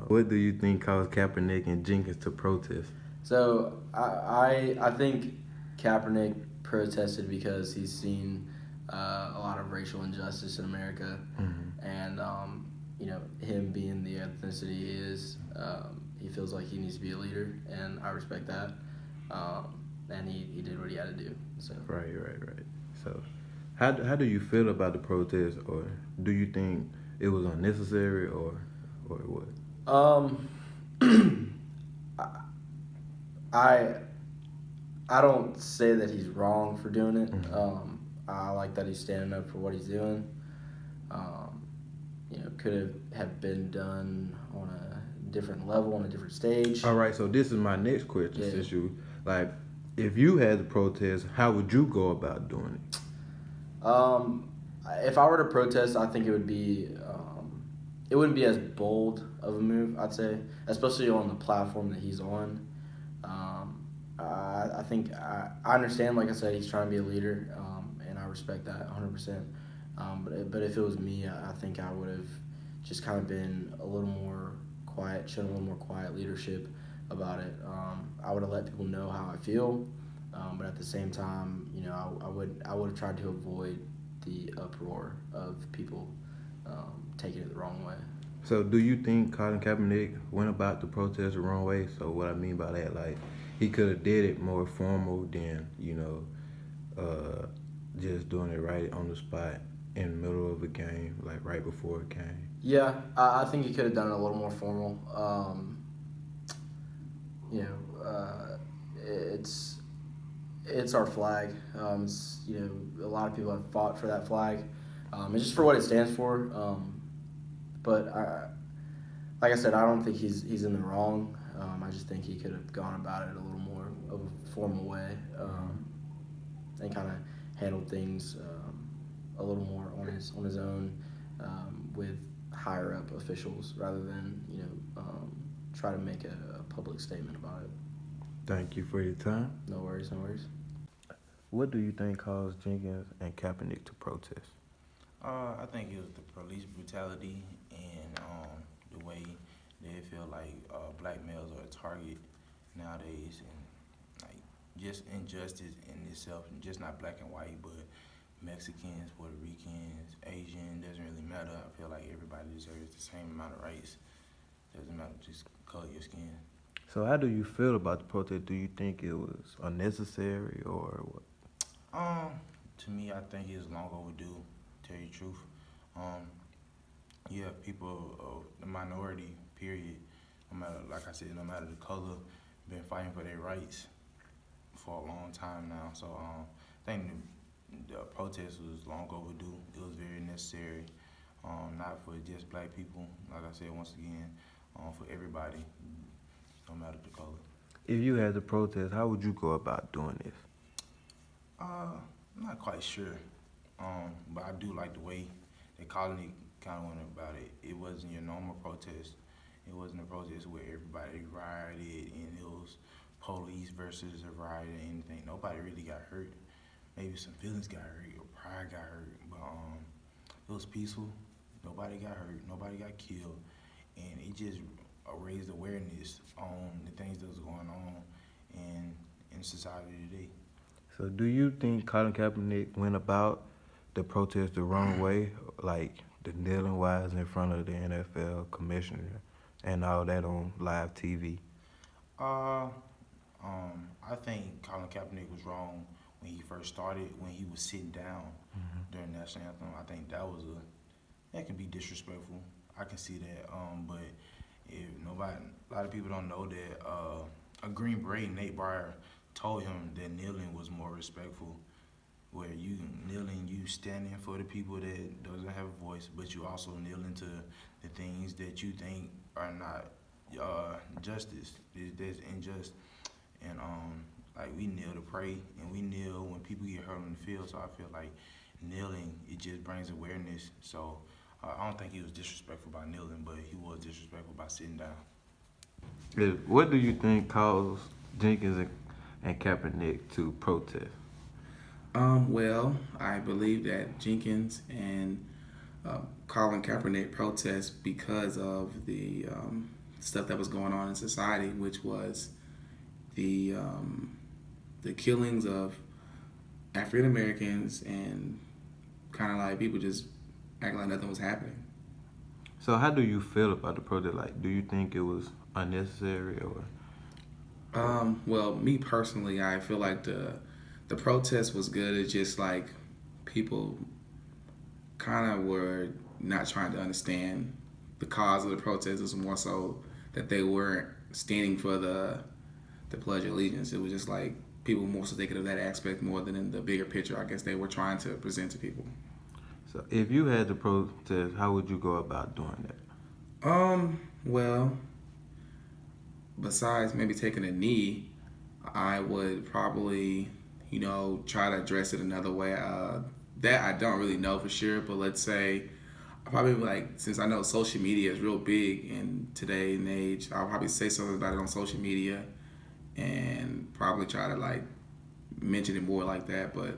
What do you think caused Kaepernick and Jenkins to protest? So I think Kaepernick protested because he's seen a lot of racial injustice in America, and him being the ethnicity he is, he feels like he needs to be a leader, and I respect that. And he did what he had to do. So Right. So, how do you feel about the protest, or do you think it was unnecessary, or what? um, I I don't say that he's wrong for doing it. I like that he's standing up for what he's doing. Um, could have been done on a different level, on a different stage. All right. So this is my next question. Yeah. Since you like, if you had to protest, how would you go about doing it? Um, if I were to protest, I think it wouldn't be as bold of a move. I'd say, especially on the platform that he's on. I think I understand. Like I said, he's trying to be a leader, and I respect that 100%. But if it was me, I think I would have just kind of been a little more quiet, shown a little more quiet leadership about it. I would have let people know how I feel, but at the same time, I would have tried to avoid the uproar of people taking it the wrong way. So, do you think Colin Kaepernick went about the protest the wrong way? So, what I mean by that, like, he could have did it more formal than just doing it right on the spot in the middle of a game, like right before a game. Yeah, I think he could have done it a little more formal. You know, it's our flag. A lot of people have fought for that flag, and just for what it stands for. But like I said, I don't think he's in the wrong. I just think he could have gone about it a little more of a formal way, and kind of handled things a little more on his own, with higher up officials rather than try to make a public statement about it. Thank you for your time. No worries, no worries. What do you think caused Jenkins and Kaepernick to protest? I think it was the police brutality and the way they feel like black males are a target nowadays, and like just injustice in itself, and just not black and white, but Mexicans, Puerto Ricans, Asian, doesn't really matter. I feel like everybody deserves the same amount of rights. Doesn't matter, just color your skin. So, how do you feel about the protest? Do you think it was unnecessary or what? To me, I think it's long overdue. Tell you the truth. Um, you have people of the minority, period. No matter, like I said, no matter the color, been fighting for their rights for a long time now. So I think the protest was long overdue. It was very necessary. Not for just black people. Like I said, once again, for everybody, no matter the color. If you had to protest, how would you go about doing this? I'm not quite sure, but I do like the way the colony kind of went about it. It wasn't your normal protest. It wasn't a protest where everybody rioted and it was police versus a riot or anything. Nobody really got hurt. Maybe some feelings got hurt or pride got hurt, but it was peaceful. Nobody got hurt. Nobody got killed, and it just raised awareness on the things that was going on in society today. So, do you think Colin Kaepernick went about the protest the wrong way, like the kneeling wise in front of the NFL commissioner and all that on live TV? Uh, I think Colin Kaepernick was wrong when he first started, when he was sitting down during the national anthem. I think that can be disrespectful. I can see that. But if nobody, a lot of people don't know that a Green Beret, Nate Breyer, told him that kneeling was more respectful. Where you kneeling, you standing for the people that doesn't have a voice, but you also kneeling to the things that you think are not justice. That's unjust. And like we kneel to pray, and we kneel when people get hurt on the field. So I feel like kneeling, it just brings awareness. So I don't think he was disrespectful by kneeling, but he was disrespectful by sitting down. What do you think caused Jenkins and Kaepernick to protest? Well, I believe that Jenkins and Colin Kaepernick protest because of the stuff that was going on in society, which was the killings of African Americans and kind of like people just acting like nothing was happening. So how do you feel about the protest? Like, do you think it was unnecessary or? Well, me personally, I feel like the protest was good. It's just like people kind of were not trying to understand the cause of the protest. It was more so that they weren't standing for the Pledge of Allegiance. It was just like people more so thinking of that aspect more than in the bigger picture. I guess they were trying to present to people. So if you had to protest, how would you go about doing that? Well, besides maybe taking a knee, I would probably, try to address it another way. That I don't really know for sure, but let's say I probably like, since I know social media is real big in today and age, I'll probably say something about it on social media and probably try to like mention it more like that. But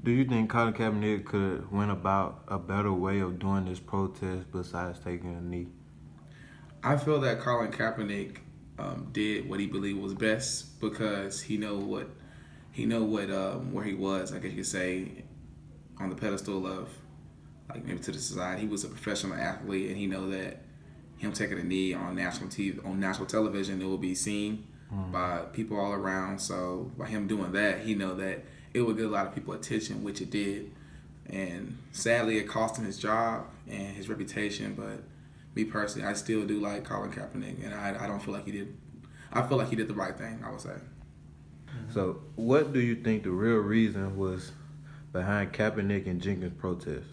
Do you think Colin Kaepernick could went about a better way of doing this protest besides taking a knee? I feel that Colin Kaepernick did what he believed was best because he know what where he was. I guess you could say on the pedestal of like maybe to the society. He was a professional athlete, and he know that him taking a knee on national television, it will be seen by people all around. So by him doing that, he know that it would get a lot of people attention, which it did. And sadly, it cost him his job and his reputation. But me personally, I still do like Colin Kaepernick, and I don't feel like he did. I feel like he did the right thing, I would say. So what do you think the real reason was behind Kaepernick and Jenkins' protest?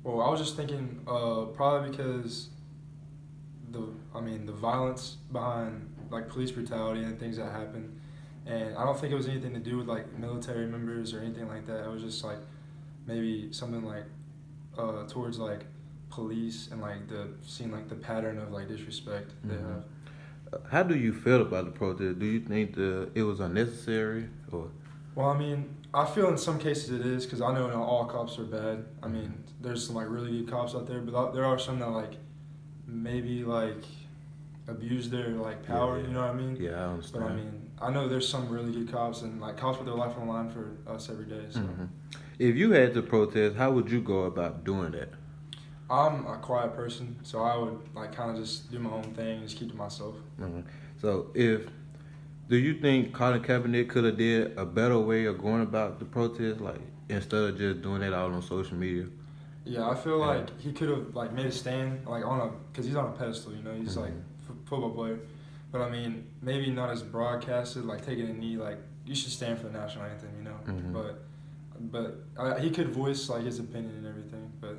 Well, I was just thinking, probably because the violence behind like police brutality and things that happened, and I don't think it was anything to do with like military members or anything like that. It was just like maybe something like towards like police and like seeing like the pattern of like disrespect they have. How do you feel about the protest? Do you think it was unnecessary or? Well, I mean, I feel in some cases it is because I know not all cops are bad. I mean, there's some like really good cops out there, but there are some that like maybe like abuse their like power. Yeah. You know what I mean? Yeah, I understand. But I mean, I know there's some really good cops and like cops put their life on the line for us every day. So If you had to protest, how would you go about doing that? I'm a quiet person, so I would like kind of just do my own thing and just keep to myself. So do you think Colin Kaepernick could have did a better way of going about the protest, like instead of just doing it out on social media? Yeah, I feel like he could have like made a stand like because he's on a pedestal, he's like football player. But I mean, maybe not as broadcasted, like taking a knee, like you should stand for the national anthem, But he could voice like his opinion and everything. But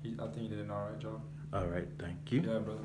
I think he did an alright job. All right, thank you. Yeah, brother.